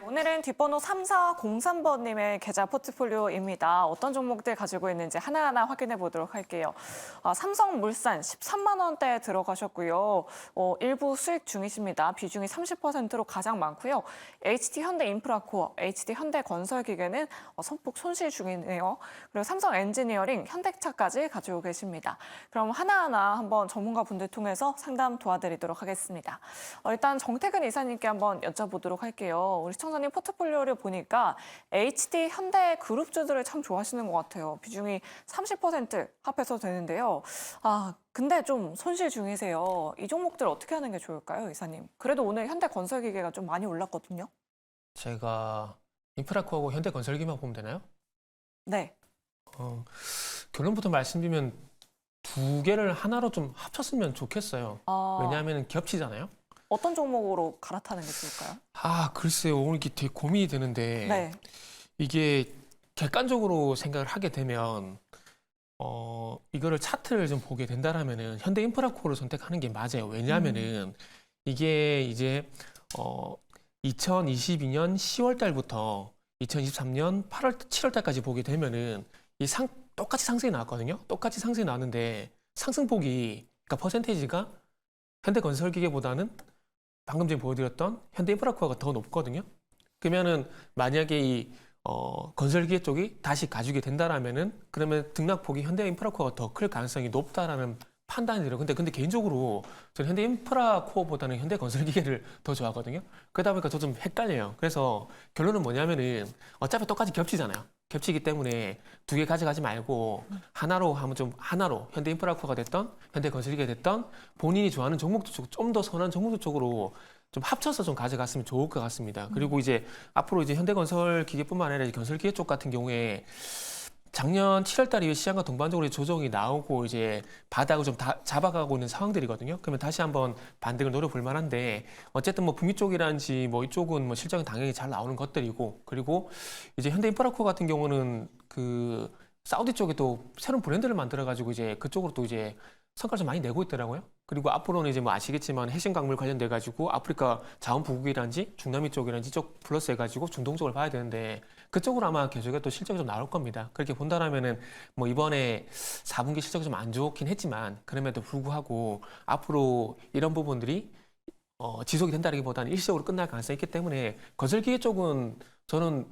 오늘은 뒷번호 3403번님의 계좌 포트폴리오입니다. 어떤 종목들 가지고 있는지 하나하나 확인해 보도록 할게요. 삼성물산 13만 원대에 들어가셨고요. 일부 수익 중이십니다. 비중이 30%로 가장 많고요. HD현대인프라코어, HD현대건설기계는 선폭 손실 중이네요. 그리고 삼성엔지니어링, 현대차까지 가지고 계십니다. 그럼 하나하나 한번 전문가분들 통해서 상담 도와드리도록 하겠습니다. 일단 정태근 이사님께 한번 여쭤보도록 할게요. 우리 시청자님 포트폴리오를 보니까 HD 현대 그룹주들을 참 좋아하시는 것 같아요. 비중이 30% 합해서 되는데요. 근데 좀 손실 중이세요. 이 종목들 어떻게 하는 게 좋을까요, 이사님? 그래도 오늘 현대건설기계가 좀 많이 올랐거든요. 제가 인프라코어하고 현대건설기만 보면 되나요? 네. 결론부터 말씀드리면 두 개를 하나로 좀 합쳤으면 좋겠어요. 왜냐하면 겹치잖아요. 어떤 종목으로 갈아타는 게 좋을까요? 글쎄요. 오늘 이게 되게 고민이 되는데 네. 이게 객관적으로 생각을 하게 되면 이거를 차트를 좀 보게 된다라면은 현대인프라코어를 선택하는 게 맞아요. 왜냐하면은 이게 이제 2022년 10월 달부터 2023년 8월, 7월 달까지 보게 되면은 똑같이 상승이 나왔거든요. 똑같이 상승이 나왔는데 상승폭이, 그러니까 퍼센테이지가 현대건설기계보다는 방금 전에 보여드렸던 현대인프라코어가 더 높거든요. 그러면은 만약에 이 건설기계 쪽이 다시 가지게 된다라면은 그러면 등락폭이 현대인프라코어가 더 클 가능성이 높다라는 판단이 들어요. 근데 개인적으로 저는 현대인프라코어보다는 현대건설기계를 더 좋아하거든요. 그러다 보니까 저 좀 헷갈려요. 그래서 결론은 뭐냐면은 어차피 똑같이 겹치잖아요. 겹치기 때문에 두 개 가져가지 말고 하나로 하면 하나로 현대인프라코어가 됐던 현대건설기계가 됐던 본인이 좋아하는 종목도 쪽, 좀 더 선한 종목도 쪽으로 좀 합쳐서 좀 가져갔으면 좋을 것 같습니다. 그리고 이제 앞으로 이제 현대건설기계뿐만 아니라 건설기계 쪽 같은 경우에 작년 7월 달 이후 시장과 동반적으로 조정이 나오고 이제 바닥을 좀 잡아가고 있는 상황들이거든요. 그러면 다시 한번 반등을 노려볼 만한데 어쨌든 뭐 북미 쪽이라든지 뭐 이쪽은 뭐 실적이 당연히 잘 나오는 것들이고, 그리고 이제 현대인프라코어 같은 경우는 그 사우디 쪽에 또 새로운 브랜드를 만들어가지고 이제 그쪽으로 또 이제 성과를 좀 많이 내고 있더라고요. 그리고 앞으로는 이제 뭐 아시겠지만 해신 광물 관련돼 가지고 아프리카 자원 부국이란지 중남미 쪽이란지 이쪽 플러스 해가지고 중동 쪽을 봐야 되는데 그쪽으로 아마 계속해 또 실적이 좀 나올 겁니다. 그렇게 본다라면은 뭐 이번에 4분기 실적이 좀 안 좋긴 했지만 그럼에도 불구하고 앞으로 이런 부분들이 지속이 된다기보다는 일시적으로 끝날 가능성이 있기 때문에 건설기계 쪽은 저는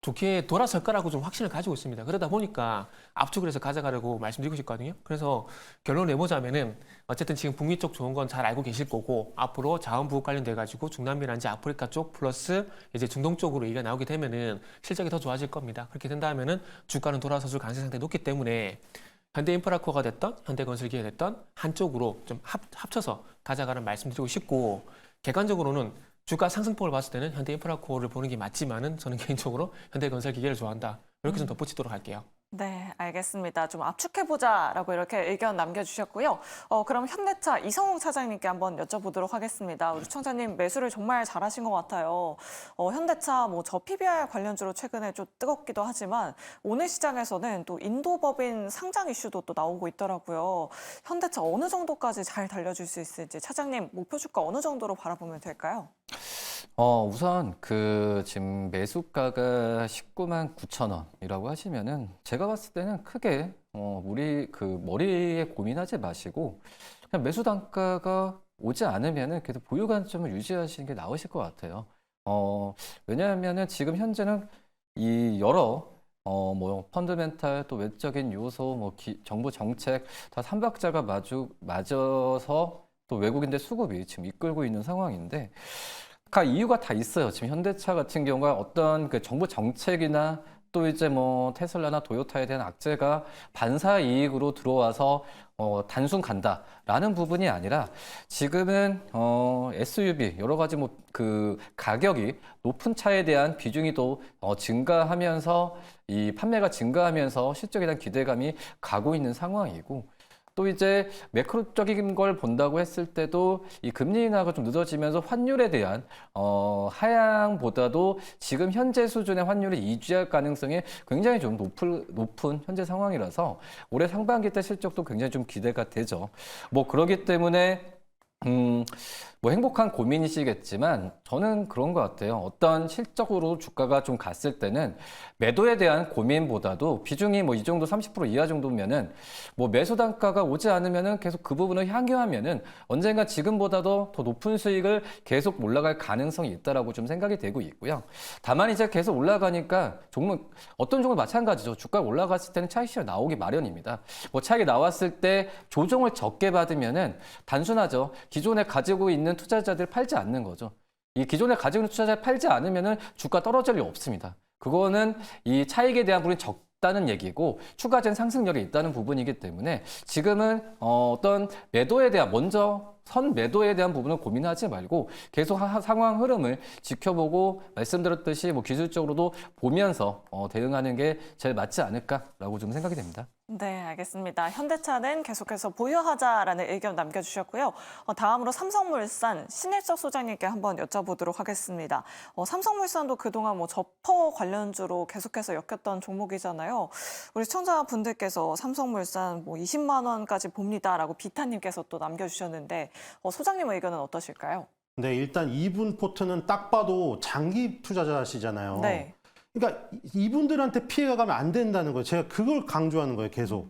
좋게 돌아설 거라고 좀 확신을 가지고 있습니다. 그러다 보니까 압축을 해서 가져가려고 말씀드리고 싶거든요. 그래서 결론을 내보자면은 어쨌든 지금 북미 쪽 좋은 건 잘 알고 계실 거고 앞으로 자원부국 관련돼 가지고 중남미란지 아프리카 쪽 플러스 이제 중동 쪽으로 얘기가 나오게 되면은 실적이 더 좋아질 겁니다. 그렇게 된다면은 주가는 돌아서줄 가능성이 상당히 높기 때문에 현대인프라코어가 됐던 현대건설기계가 됐던 한쪽으로 좀 합쳐서 가져가는 말씀드리고 싶고, 객관적으로는 주가 상승폭을 봤을 때는 현대인프라코어를 보는 게 맞지만은 저는 개인적으로 현대건설기계를 좋아한다. 이렇게 좀 덧붙이도록 할게요. 네, 알겠습니다. 좀 압축해보자라고 이렇게 의견 남겨주셨고요. 그럼 현대차 이성웅 차장님께 한번 여쭤보도록 하겠습니다. 우리 시청자님 매수를 정말 잘하신 것 같아요. 현대차 뭐 저 PBR 관련주로 최근에 좀 뜨겁기도 하지만 오늘 시장에서는 또 인도 법인 상장 이슈도 또 나오고 있더라고요. 현대차 어느 정도까지 잘 달려줄 수 있을지 차장님 목표 주가 어느 정도로 바라보면 될까요? 우선 지금 매수가가 19만 9천 원이라고 하시면은 제가 봤을 때는 크게 우리 머리에 고민하지 마시고 그냥 매수 단가가 오지 않으면은 계속 보유 관점을 유지하시는 게 나으실 것 같아요. 왜냐하면은 지금 현재는 이 여러 뭐 펀드멘탈 또 외적인 요소 뭐 정부 정책 다 삼박자가 맞아서 또 외국인들 수급이 지금 이끌고 있는 상황인데 이유가 다 있어요. 지금 현대차 같은 경우가 어떤 그 정부 정책이나 또 이제 뭐 테슬라나 도요타에 대한 악재가 반사 이익으로 들어와서 단순 간다라는 부분이 아니라 지금은 SUV 여러 가지 뭐 그 가격이 높은 차에 대한 비중이 또 증가하면서 이 판매가 증가하면서 실적에 대한 기대감이 가고 있는 상황이고, 또 이제 매크로적인 걸 본다고 했을 때도 이 금리 인하가 좀 늦어지면서 환율에 대한 하향보다도 지금 현재 수준의 환율이 유지할 가능성이 굉장히 좀 높은 현재 상황이라서 올해 상반기 때 실적도 굉장히 좀 기대가 되죠. 뭐 그러기 때문에 뭐 행복한 고민이시겠지만 저는 그런 것 같아요. 어떤 실적으로 주가가 좀 갔을 때는 매도에 대한 고민보다도 비중이 뭐 이 정도 30% 이하 정도면은 뭐 매수 단가가 오지 않으면은 계속 그 부분을 향유하면은 언젠가 지금보다도 더 높은 수익을 계속 올라갈 가능성이 있다라고 좀 생각이 되고 있고요. 다만 이제 계속 올라가니까 종목 어떤 종목 마찬가지죠. 주가가 올라갔을 때는 차익 실현 나오기 마련입니다. 뭐 차익이 나왔을 때 조정을 적게 받으면은 단순하죠. 기존에 가지고 있는 투자자들 팔지 않는 거죠. 이 기존에 가지고 있는 투자자를 팔지 않으면은 주가 떨어질 리 없습니다. 그거는 이 차익에 대한 부분이 적다는 얘기고 추가된 상승력이 있다는 부분이기 때문에 지금은 어떤 매도에 대한 먼저 선 매도에 대한 부분을 고민하지 말고 계속 상황 흐름을 지켜보고 말씀드렸듯이 뭐 기술적으로도 보면서 대응하는 게 제일 맞지 않을까라고 좀 생각이 됩니다. 네, 알겠습니다. 현대차는 계속해서 보유하자라는 의견 남겨주셨고요. 다음으로 삼성물산 신일적 소장님께 한번 여쭤보도록 하겠습니다. 삼성물산도 그동안 뭐 저퍼 관련주로 계속해서 엮였던 종목이잖아요. 우리 시청자분들께서 삼성물산 뭐 20만 원까지 봅니다라고 비타님께서 또 남겨주셨는데 소장님 의견은 어떠실까요? 네, 일단 이분 포트는 딱 봐도 장기 투자자시잖아요. 네. 그러니까 이분들한테 피해가 가면 안 된다는 거예요. 제가 그걸 강조하는 거예요, 계속.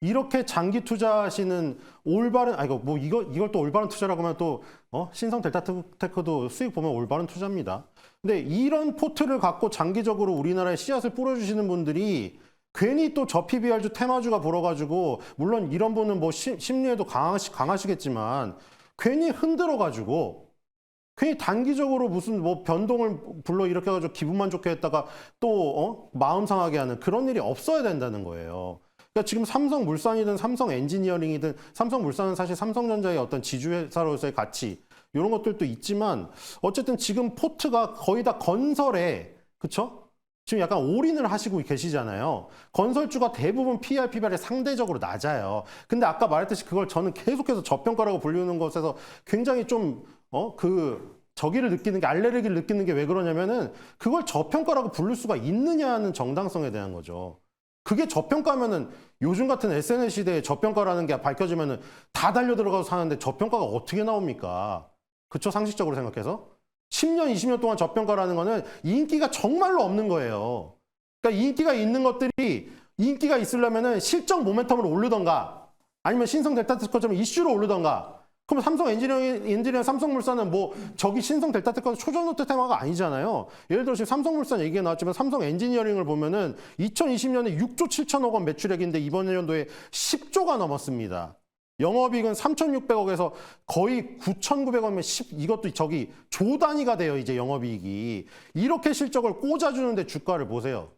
이렇게 장기 투자하시는 올바른, 이걸 또 올바른 투자라고 하면 또, 신성 델타테크도 수익 보면 올바른 투자입니다. 근데 이런 포트를 갖고 장기적으로 우리나라에 씨앗을 뿌려주시는 분들이 괜히 또 저 PBR주 테마주가 불어가지고, 물론 이런 분은 뭐 심리에도 강하시겠지만, 괜히 흔들어가지고, 괜히 단기적으로 무슨 뭐 변동을 불러일으켜가지고 기분만 좋게 했다가 또 마음 상하게 하는 그런 일이 없어야 된다는 거예요. 그러니까 지금 삼성물산이든 삼성엔지니어링이든 삼성물산은 사실 삼성전자의 어떤 지주회사로서의 가치 이런 것들도 있지만 어쨌든 지금 포트가 거의 다 건설에 그쵸? 지금 약간 올인을 하시고 계시잖아요. 건설주가 대부분 PR, PBR이 상대적으로 낮아요. 근데 아까 말했듯이 그걸 저는 계속해서 저평가라고 불리는 것에서 굉장히 좀 저기를 느끼는 게 알레르기를 느끼는 게 왜 그러냐면은 그걸 저평가라고 부를 수가 있느냐는 정당성에 대한 거죠. 그게 저평가면은 요즘 같은 SNS 시대에 저평가라는 게 밝혀지면은 다 달려 들어가서 사는데 저평가가 어떻게 나옵니까? 그쵸? 상식적으로 생각해서. 10년, 20년 동안 저평가라는 거는 인기가 정말로 없는 거예요. 그러니까 인기가 있는 것들이 인기가 있으려면은 실적 모멘텀으로 오르던가 아니면 신성 델타테크처럼 이슈로 오르던가 그럼 삼성 엔지니어링, 삼성물산은 뭐 저기 신성 델타테크가 초전노트 테마가 아니잖아요. 예를 들어 지금 삼성물산 얘기가 나왔지만 삼성 엔지니어링을 보면은 2020년에 6조 7천억 원 매출액인데 이번 연도에 10조가 넘었습니다. 영업이익은 3,600억에서 거의 9,900억이면 이것도 저기 조 단위가 돼요, 이제 영업이익이. 이렇게 실적을 꽂아주는데 주가를 보세요.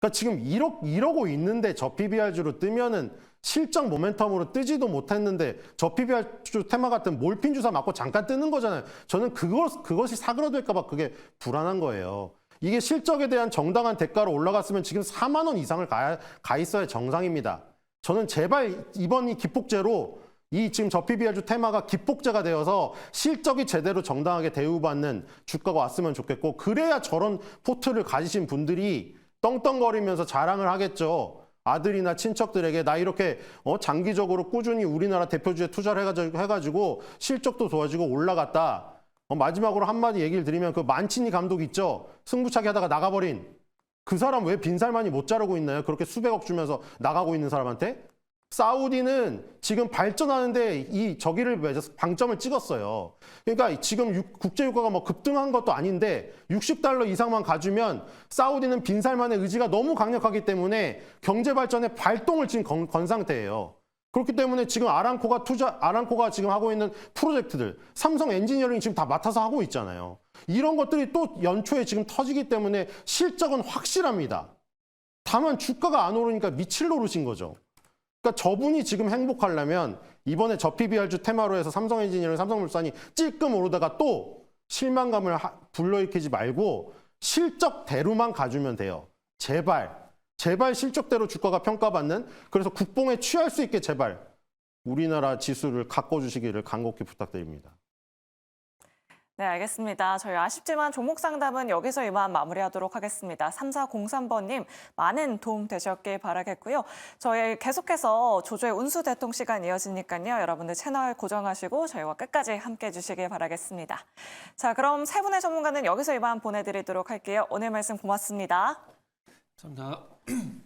그러니까 지금 이러고 있는데 저 PBR주로 뜨면은 실적 모멘텀으로 뜨지도 못했는데 저 PBR주 테마 같은 몰핀 주사 맞고 잠깐 뜨는 거잖아요. 저는 그것이 사그라들까 봐 그게 불안한 거예요. 이게 실적에 대한 정당한 대가로 올라갔으면 지금 4만 원 이상을 가 있어야 정상입니다. 저는 제발 이번 이 기폭제로 이 지금 저 PBR주 테마가 기폭제가 되어서 실적이 제대로 정당하게 대우받는 주가가 왔으면 좋겠고 그래야 저런 포트를 가지신 분들이 떵떵거리면서 자랑을 하겠죠. 아들이나 친척들에게 나 이렇게 장기적으로 꾸준히 우리나라 대표주에 투자를 해가지고 실적도 좋아지고 올라갔다. 마지막으로 한마디 얘기를 드리면 그 만치니 감독 있죠. 승부차기 하다가 나가버린. 그 사람 왜 빈살만이 못 자르고 있나요? 그렇게 수백억 주면서 나가고 있는 사람한테? 사우디는 지금 발전하는데 저기를 맺어서 방점을 찍었어요. 그러니까 지금 국제유가가 뭐 급등한 것도 아닌데 $60 이상만 가주면 사우디는 빈살만의 의지가 너무 강력하기 때문에 경제 발전에 발동을 지금 건 상태예요. 그렇기 때문에 지금 아람코가 지금 하고 있는 프로젝트들, 삼성 엔지니어링이 지금 다 맡아서 하고 있잖아요. 이런 것들이 또 연초에 지금 터지기 때문에 실적은 확실합니다. 다만 주가가 안 오르니까 미칠 노릇인 거죠. 그러니까 저분이 지금 행복하려면 이번에 저 PBR주 테마로 해서 삼성 엔지니어링, 삼성물산이 찔끔 오르다가 또 실망감을 불러일으키지 말고 실적대로만 가주면 돼요. 제발 실적대로 주가가 평가받는 그래서 국뽕에 취할 수 있게 제발 우리나라 지수를 가꿔주시기를 간곡히 부탁드립니다. 네, 알겠습니다. 저희 아쉽지만 종목 상담은 여기서 이만 마무리하도록 하겠습니다. 3403번님 많은 도움 되셨길 바라겠고요. 저희 계속해서 조조의 운수 대통 시간 이어지니까요. 여러분들 채널 고정하시고 저희와 끝까지 함께해 주시길 바라겠습니다. 자, 그럼 세 분의 전문가는 여기서 이만 보내드리도록 할게요. 오늘 말씀 고맙습니다. 감사합니다.